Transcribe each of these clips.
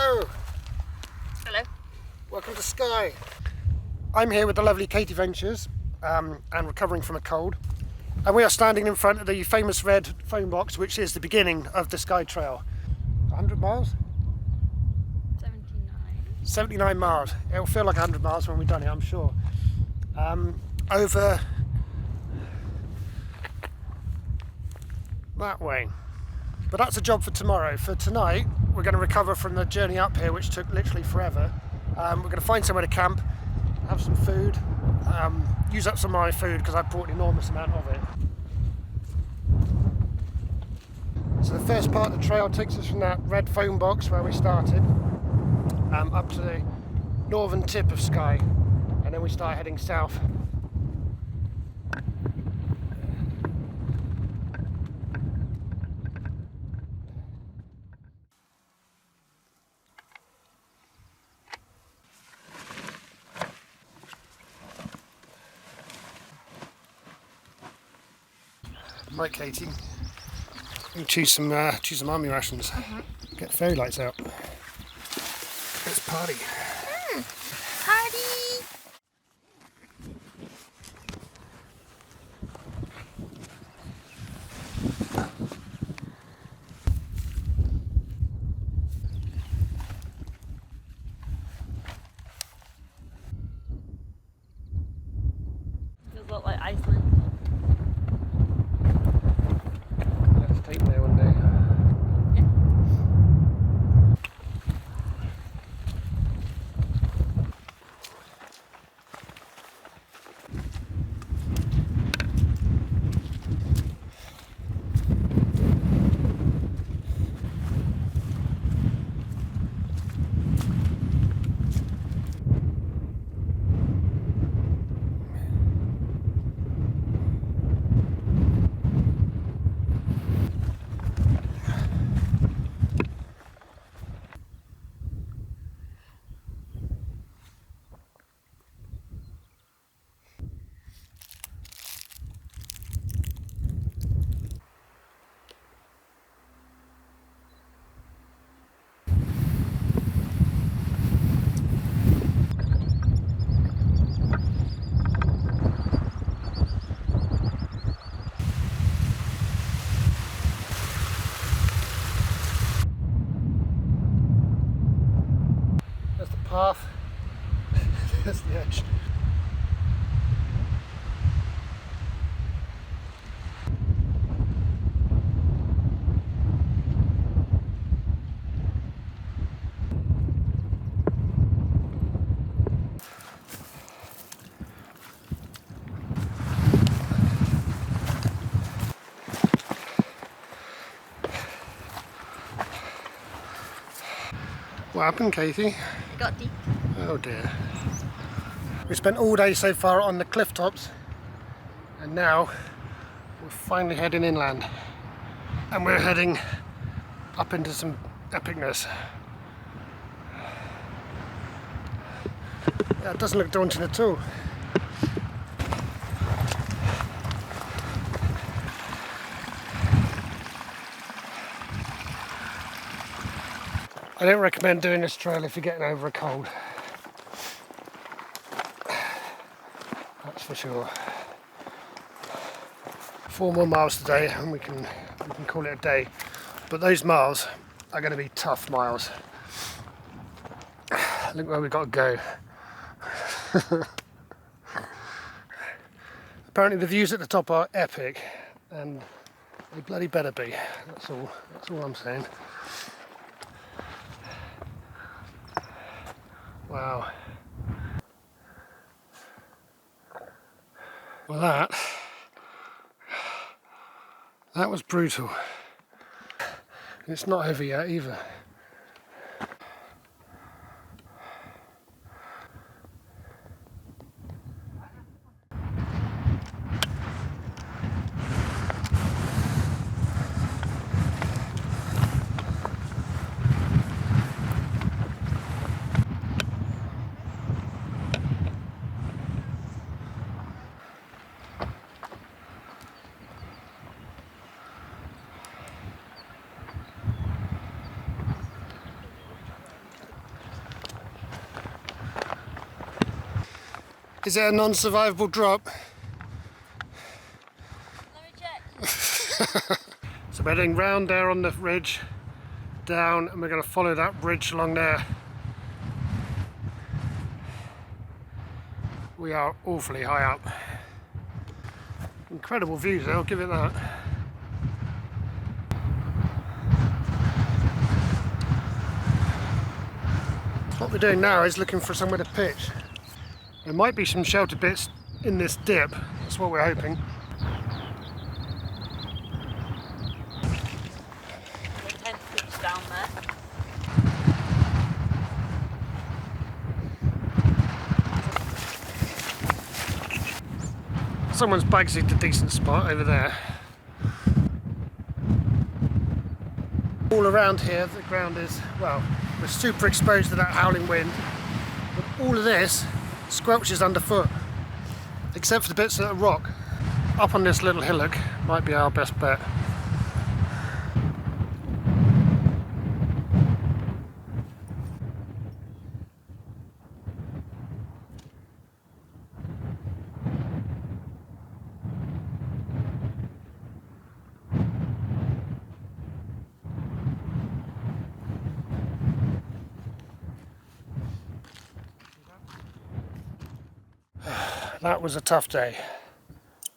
Hello! Hello. Welcome to Skye. I'm here with the lovely Keitei Ventures and recovering from a cold. And we are standing in front of the famous red phone box, which is the beginning of the Skye Trail. 100 miles? 79. 79 miles. It'll feel like 100 miles when we've done it, I'm sure. Over that way. But that's a job for tomorrow. For tonight, we're going to recover from the journey up here, which took literally forever. We're going to find somewhere to camp, have some food, use up some of my food because I brought an enormous amount of it. So the first part of the trail takes us from that red phone box where we started, up to the northern tip of Skye, and then we start heading south. Right, Keitei, you choose some army rations. Get the fairy lights out. Let's party. Party! Does look like Iceland. Let's take there one day. That's the path. That's the edge. What happened, Keitei? Got deep. Oh dear. We spent all day so far on the cliff tops, and now we're finally heading inland. And we're heading up into some epicness. Yeah, it doesn't look daunting at all. I don't recommend doing this trail if you're getting over a cold. That's for sure. 4 more miles today and we can call it a day. But those miles are going to be tough miles. Look where we've got to go. Apparently the views at the top are epic, and they bloody better be. That's all I'm saying. Wow. Well, that was brutal. And it's not heavy yet either. Is it a non-survivable drop? Let me check. So we're heading round there on the ridge, down, and we're going to follow that bridge along there. We are awfully high up. Incredible views, I'll give it that. What we're doing now is looking for somewhere to pitch. There might be some shelter bits in this dip, that's what we're hoping. The tent pitch down there. Someone's bagsied a decent spot over there. All around here the ground is, well, we're super exposed to that howling wind, but all of this squelches underfoot, except for the bits that are rock. Up on this little hillock might be our best bet. That was a tough day.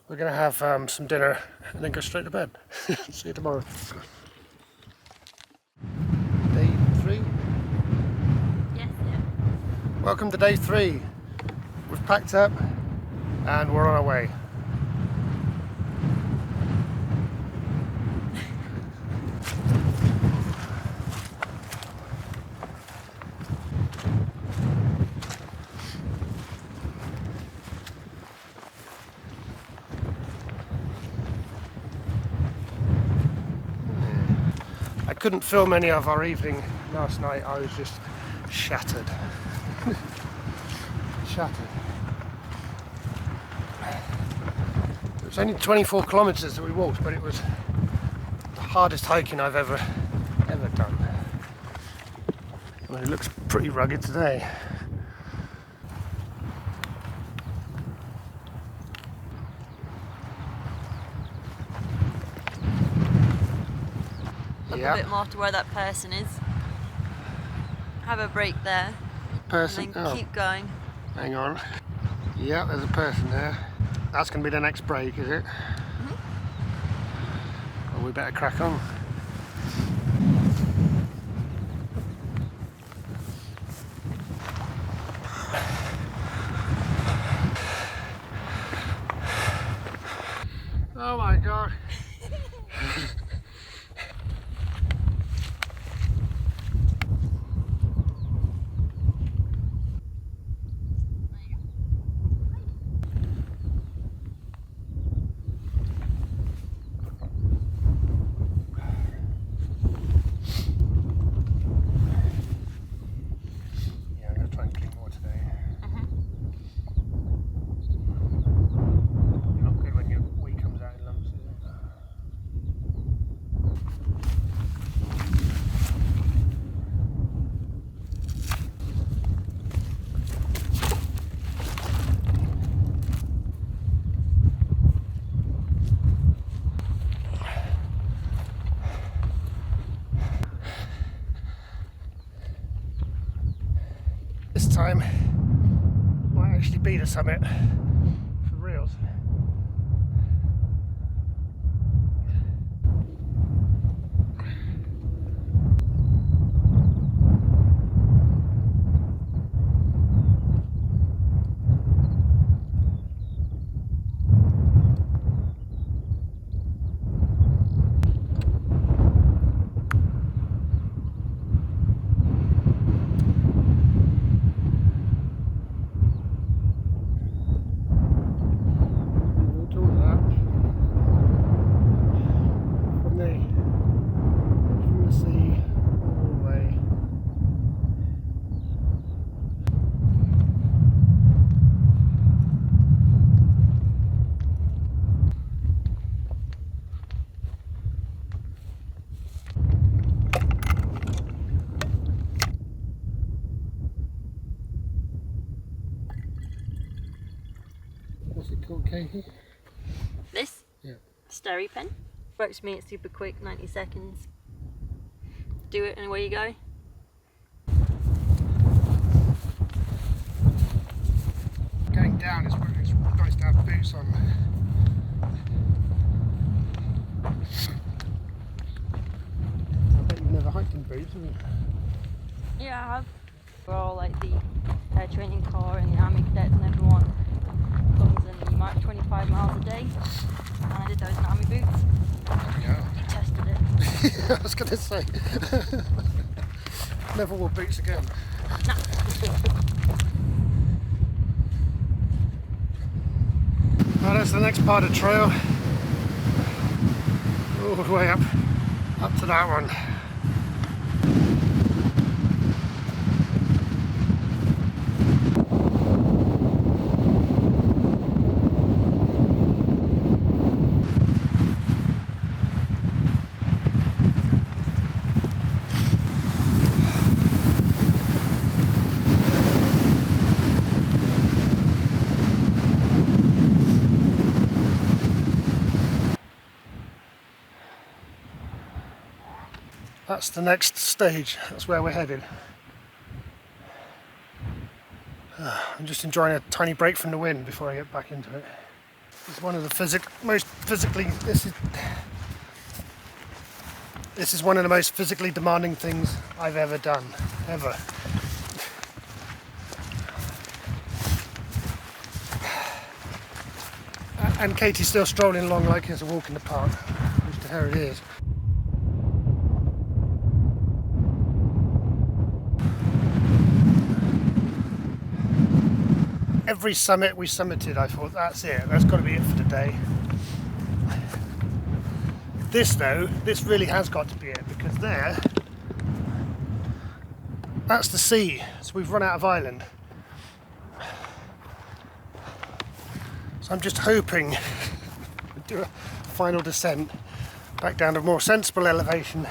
We're going to have some dinner and then go straight to bed. See you tomorrow. Day 3. Yes, yeah. Welcome to day 3. We've packed up and we're on our way. I couldn't film any of our evening last night. I was just shattered. Shattered. It was only 24 kilometres that we walked, but it was the hardest hiking I've ever done. I mean, it looks pretty rugged today. Look Yep. a bit more to where that person is. Have a break there. Person. And then Oh, keep going. hang on. Yeah, there's a person there. That's going to be the next break, is it? Well, we better crack on. Oh my god. Yeah, I'm going to try and clean more today. Not good when your wee comes out in lumps, is it? This time might actually be the summit for reals. called, Katie? This? Yeah. Steri pen. Works for me, it's super quick, 90 seconds. Do it and away you go. Going down is where it's nice to have boots on. I bet you've never hiked in boots, have you? Yeah, I have. We're all like the training corps and the army cadets and everyone comes and you march 25 miles a day. And I did those in army boots. Yeah. I tested it. I was going to say. Never wore boots again. Nah. Right, that's the next part of the trail. All the way up to that one. That's the next stage, that's where we're headed. I'm just enjoying a tiny break from the wind before I get back into it. It's one of the most physically, this is one of the most physically demanding things I've ever done, ever. And Katie's still strolling along like it's a walk in the park, which to her it is. Every summit we summited, I thought, that's it, that's got to be it for the day. This though, this really has got to be it, because there, that's the sea, so we've run out of island. So I'm just hoping to do a final descent back down to a more sensible elevation,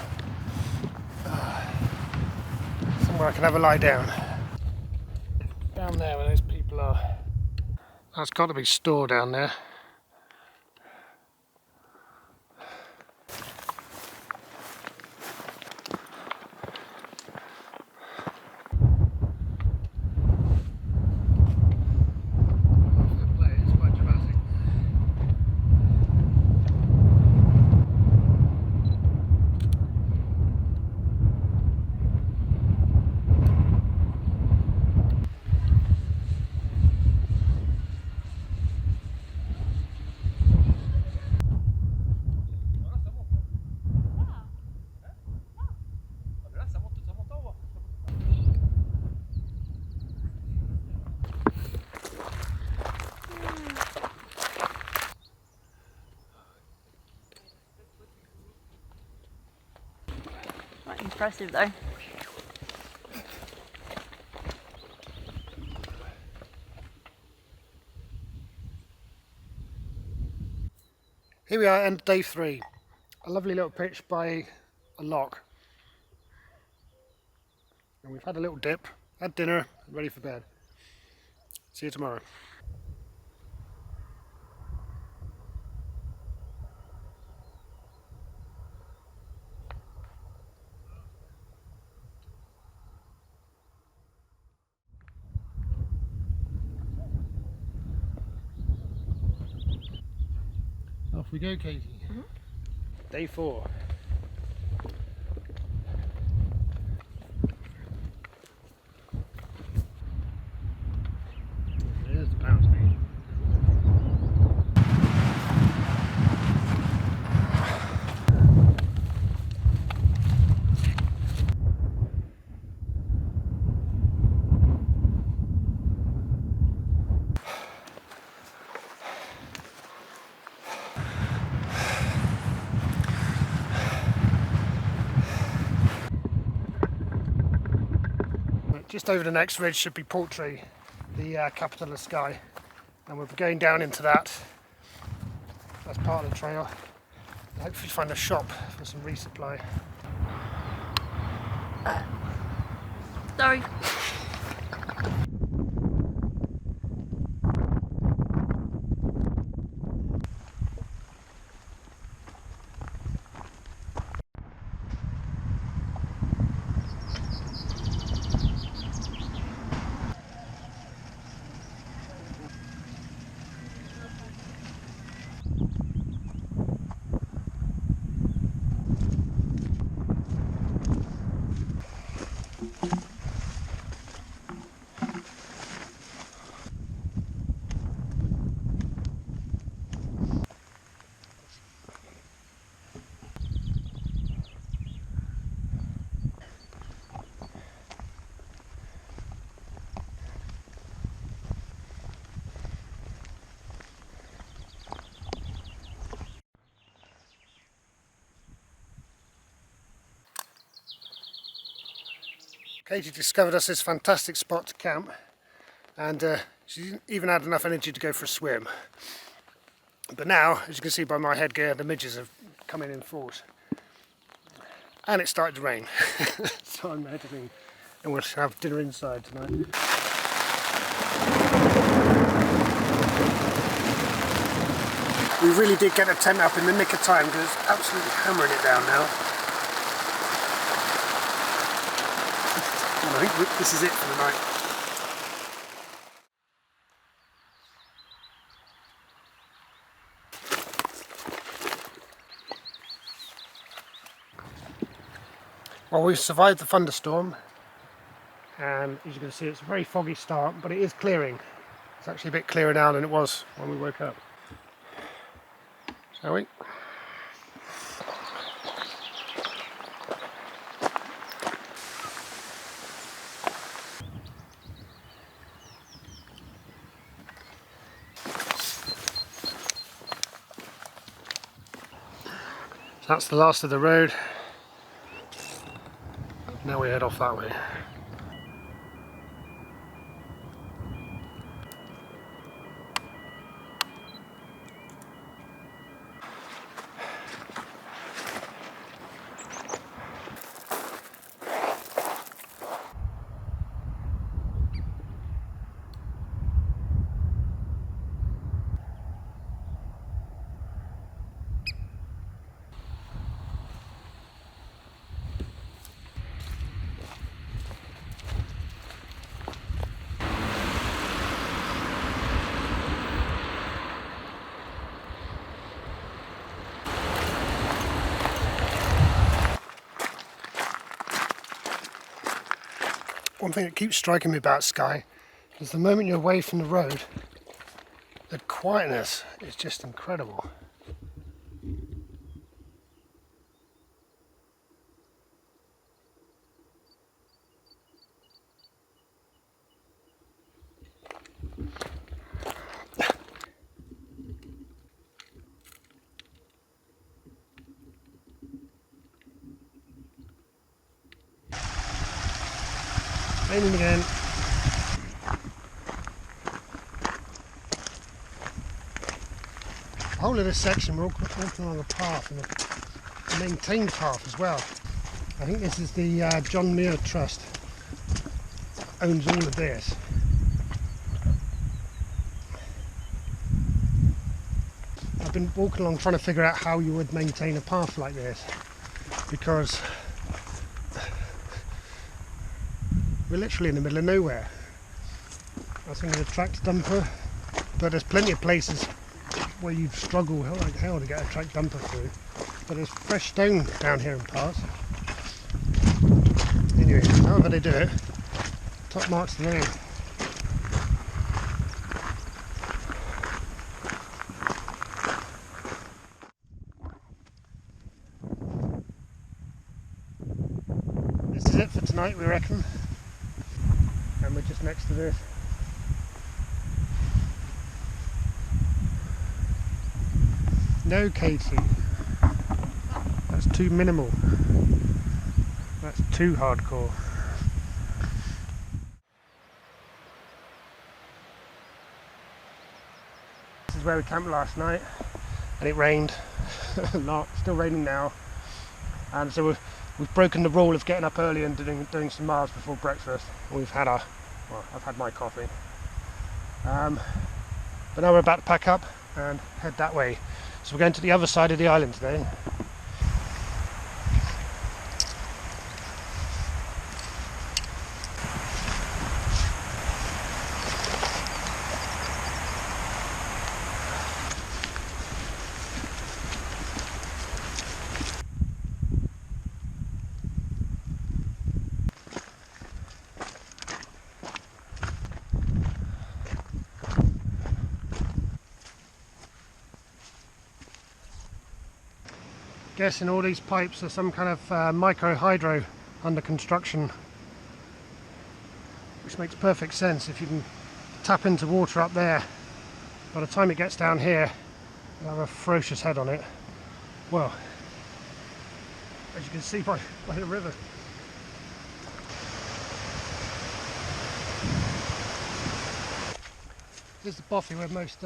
somewhere I can have a lie down. Down there where those people are. That's got to be store down there. Quite impressive though. Here we are, end of day 3. A lovely little pitch by a lock. And we've had a little dip, had dinner, ready for bed. See you tomorrow. Off we go, Katie. Mm-hmm. Day 4. There's the power speed. Just over the next ridge should be Portray, the capital of Skye, and we'll be going down into that. That's part of the trail. Hopefully find a shop for some resupply. Sorry. Keitei discovered us this fantastic spot to camp, and she even had enough energy to go for a swim. But now, as you can see by my headgear, the midges have come in force. And it started to rain, so I'm heading, and we'll have dinner inside tonight. We really did get a tent up in the nick of time because it's absolutely hammering it down now. And I think this is it for the night. Well, we've survived the thunderstorm, and as you can see it's a very foggy start, but it is clearing. It's actually a bit clearer now than it was when we woke up. Shall we? So that's the last of the road. Now we head off that way. One thing that keeps striking me about Skye is the moment you're away from the road, the quietness is just incredible. Raining again. The whole of this section we're walking along a path, and a maintained path as well. I think this is the John Muir Trust owns all of this. I've been walking along trying to figure out how you would maintain a path like this, because we're literally in the middle of nowhere. I was thinking of a tractor dumper, but there's plenty of places where you'd struggle like hell to get a tractor dumper through. But there's fresh stone down here in parts. Anyway, however they do it, top marks the road. This is it for tonight, we reckon. And we're just next to this. No, Keitei. That's too minimal. That's too hardcore. This is where we camped last night, and it rained a lot. Still raining now. And so we've broken the rule of getting up early and doing some miles before breakfast. We've had I've had my coffee. But now we're about to pack up and head that way. So we're going to the other side of the island today. Guessing all these pipes are some kind of micro hydro under construction, which makes perfect sense. If you can tap into water up there, by the time it gets down here you'll have a ferocious head on it. Well, as you can see by the river. This is the bothy where most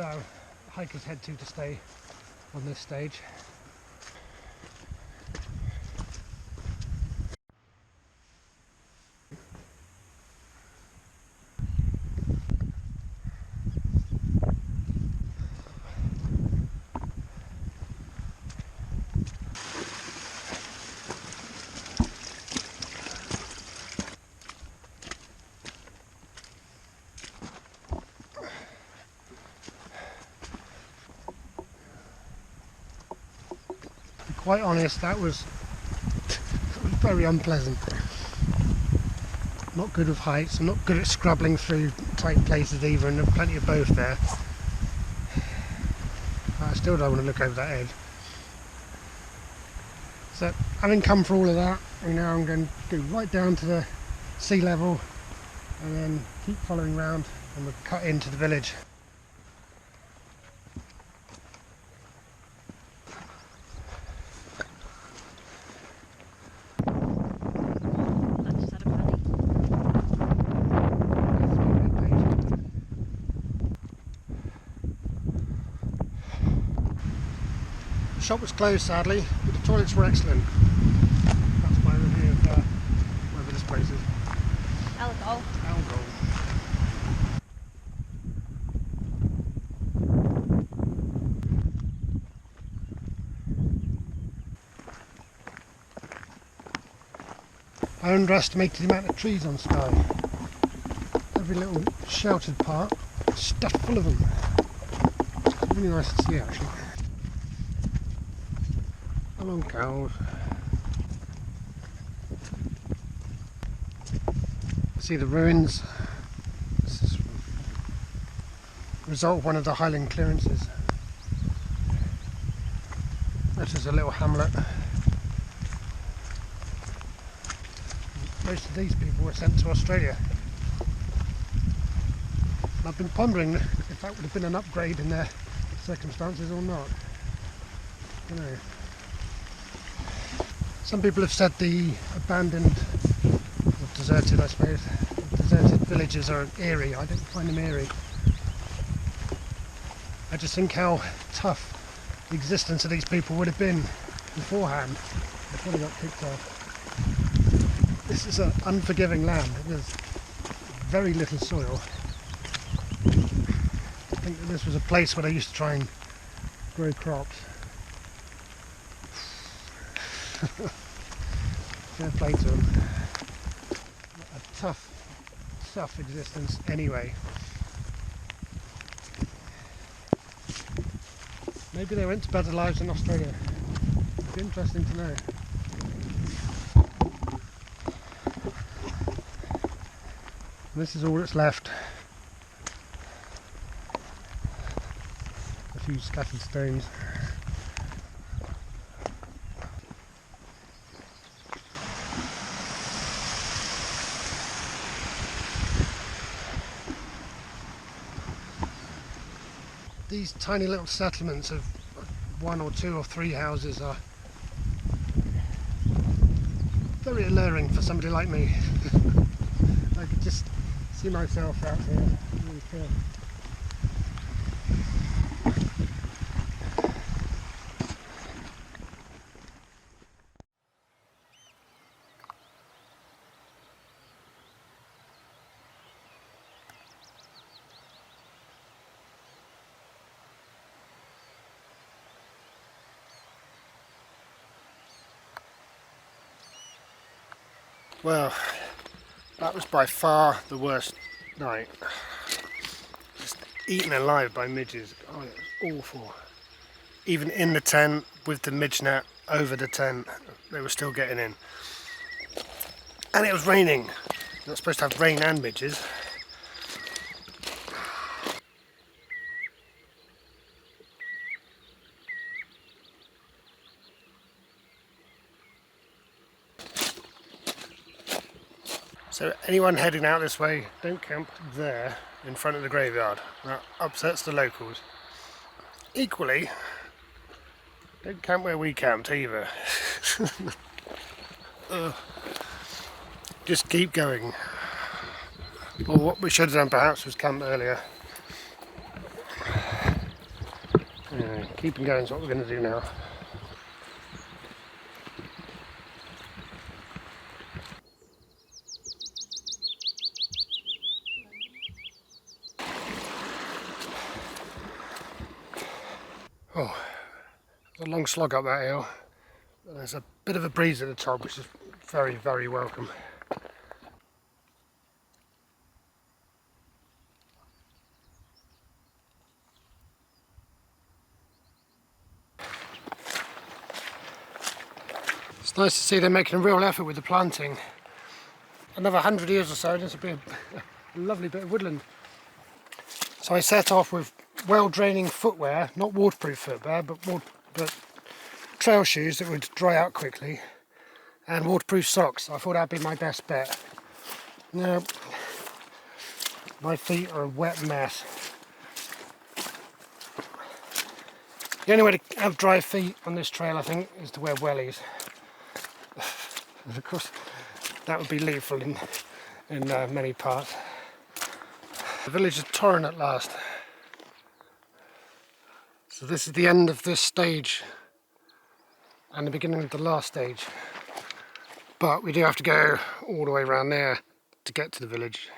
hikers head to stay on this stage. Quite honest, that was very unpleasant. Not good with heights, I'm not good at scrabbling through tight places either, and there's plenty of both there. I still don't want to look over that edge. So, having come for all of that, now I'm going to go right down to the sea level and then keep following round and we'll cut into the village. The shop was closed sadly, but the toilets were excellent. That's my review of wherever this place is. Alcohol. Alcohol. I underestimated the amount of trees on Skye. Every little sheltered part stuffed full of them. It's really nice to see actually. Along cows. See the ruins. This is the result of one of the Highland clearances. This is a little hamlet. Most of these people were sent to Australia. And I've been pondering if that would have been an upgrade in their circumstances or not. I don't know. Some people have said the abandoned, or deserted I suppose, deserted villages are eerie. I don't find them eerie. I just think how tough the existence of these people would have been beforehand before they got kicked off. This is an unforgiving land. There's very little soil. I think that this was a place where they used to try and grow crops. Fair play to them. A tough existence anyway. Maybe they went to better lives in Australia. It'd be interesting to know. And this is all that's left. A few scattered stones. These tiny little settlements of one or two or three houses are very alluring for somebody like me. I could just see myself out here. Really cool. Well, that was by far the worst night. Just eaten alive by midges. Oh, it was awful. Even in the tent, with the midge net over the tent, they were still getting in. And it was raining. You're not supposed to have rain and midges. So anyone heading out this way, don't camp there in front of the graveyard. That upsets the locals. Equally, don't camp where we camped either. Just keep going. Or what we should have done perhaps was camp earlier. Yeah, keeping going is what we're going to do now. Oh, it's a long slog up that hill. There's a bit of a breeze at the top, which is very, very welcome. It's nice to see they're making a real effort with the planting. Another 100 years or so, this will be a lovely bit of woodland. So I set off with well-draining footwear, not waterproof footwear, but trail shoes that would dry out quickly, and waterproof socks. I thought that'd be my best bet. No, my feet are a wet mess. The only way to have dry feet on this trail, I think, is to wear wellies. Of course, that would be lethal in many parts. The village of Torrin at last. So this is the end of this stage and the beginning of the last stage. But we do have to go all the way around there to get to the village.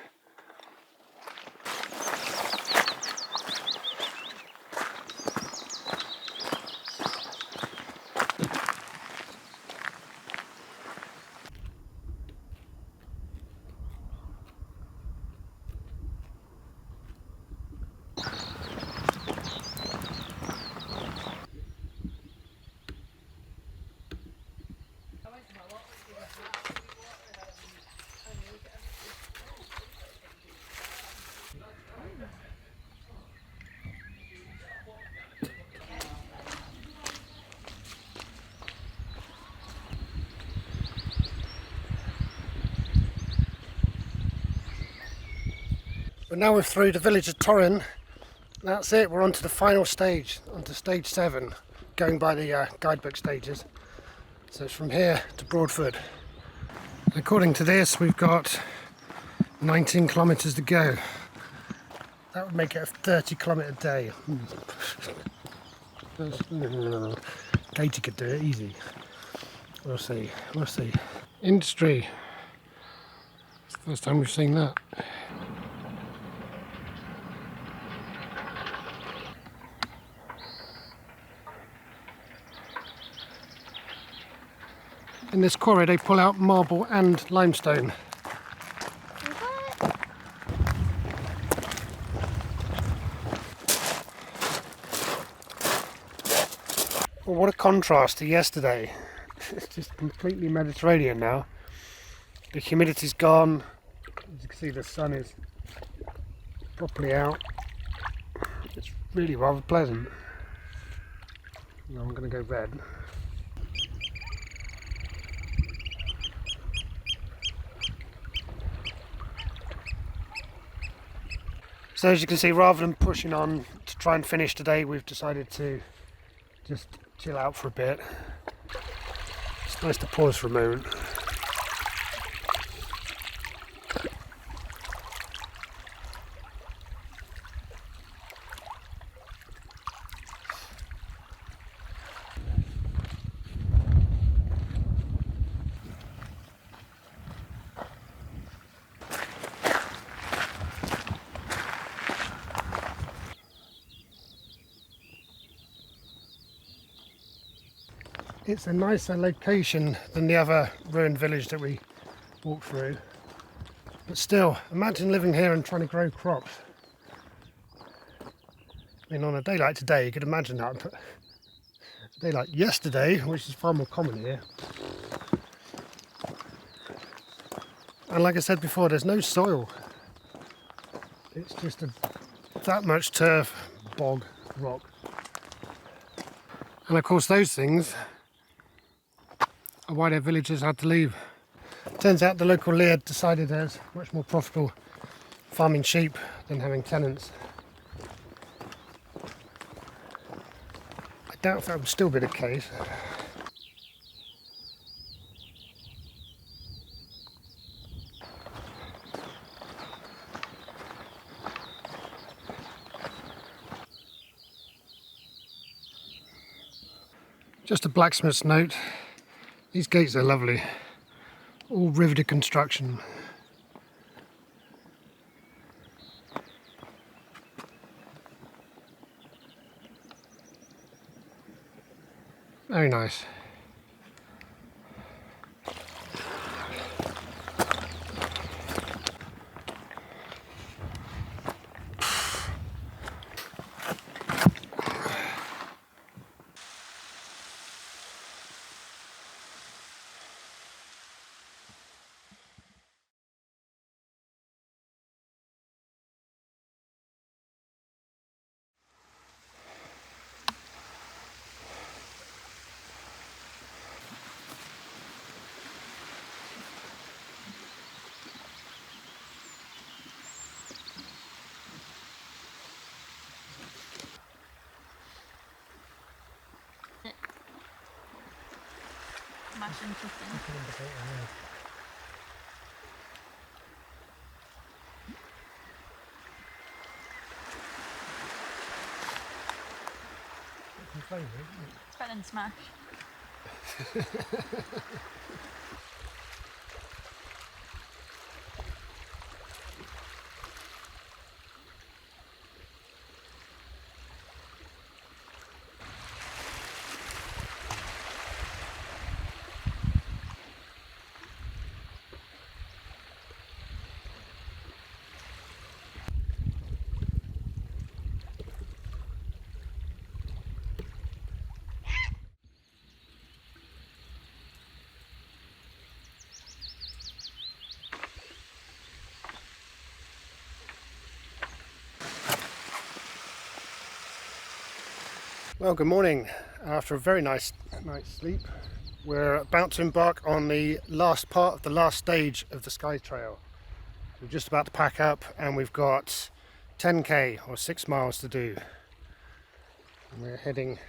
But now we're through the village of Torrin. That's it, we're on to the final stage, on to stage 7, going by the guidebook stages. So it's from here to Broadford. According to this, we've got 19 kilometres to go. That would make it a 30-kilometre day. Keitei could do it easy. We'll see, we'll see. Industry. It's the first time we've seen that. In this quarry they pull out marble and limestone. Well, what a contrast to yesterday. It's just completely Mediterranean now. The humidity's gone. As you can see, the sun is properly out. It's really rather pleasant. Now I'm going to go red. So as you can see, rather than pushing on to try and finish today, we've decided to just chill out for a bit. It's nice to pause for a moment. It's a nicer location than the other ruined village that we walked through. But still, imagine living here and trying to grow crops. I mean, on a day like today, you could imagine that, but a day like yesterday, which is far more common here. And like I said before, there's no soil. It's just that much turf, bog, rock. And of course those things are why their villagers had to leave. Turns out the local laird decided it was much more profitable farming sheep than having tenants. I doubt if that would still be the case. Just a blacksmith's note. These gates are lovely. All riveted construction. Very nice. Mash and chicken. It's better than smash. Well, good morning. After a very nice night's sleep, we're about to embark on the last part of the last stage of the Skye Trail. We're just about to pack up and we've got 10k or 6 miles to do. And we're heading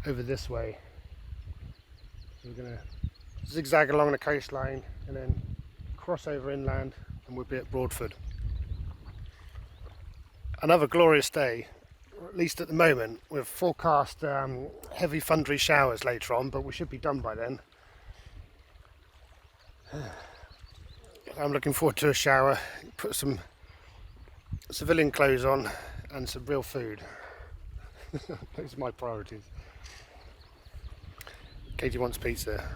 over this way. So we're going to zigzag along the coastline and then cross over inland and we'll be at Broadford. Another glorious day. Or at least at the moment. We've forecast heavy thundery showers later on, but we should be done by then. I'm looking forward to a shower, put some civilian clothes on and some real food. Those are my priorities. Katie wants pizza.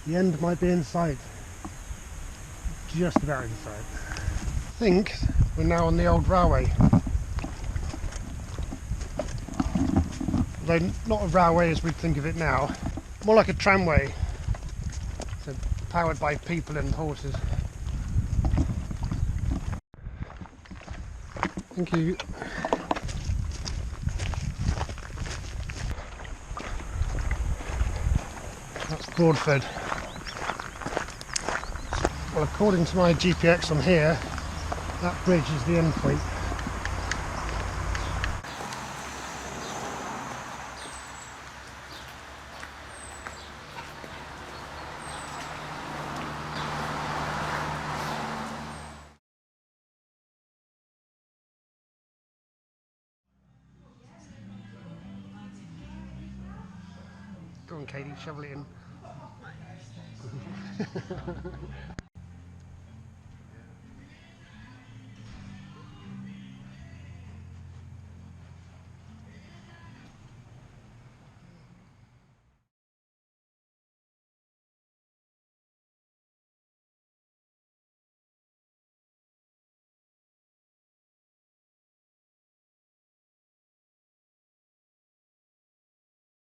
The end might be in sight. Just about in sight. I think we're now on the old railway. Although not a railway as we'd think of it now. More like a tramway. So powered by people and horses. Thank you. That's Broadford. Well, according to my GPX on here, that bridge is the end point. Go on, Katie, shovel it in.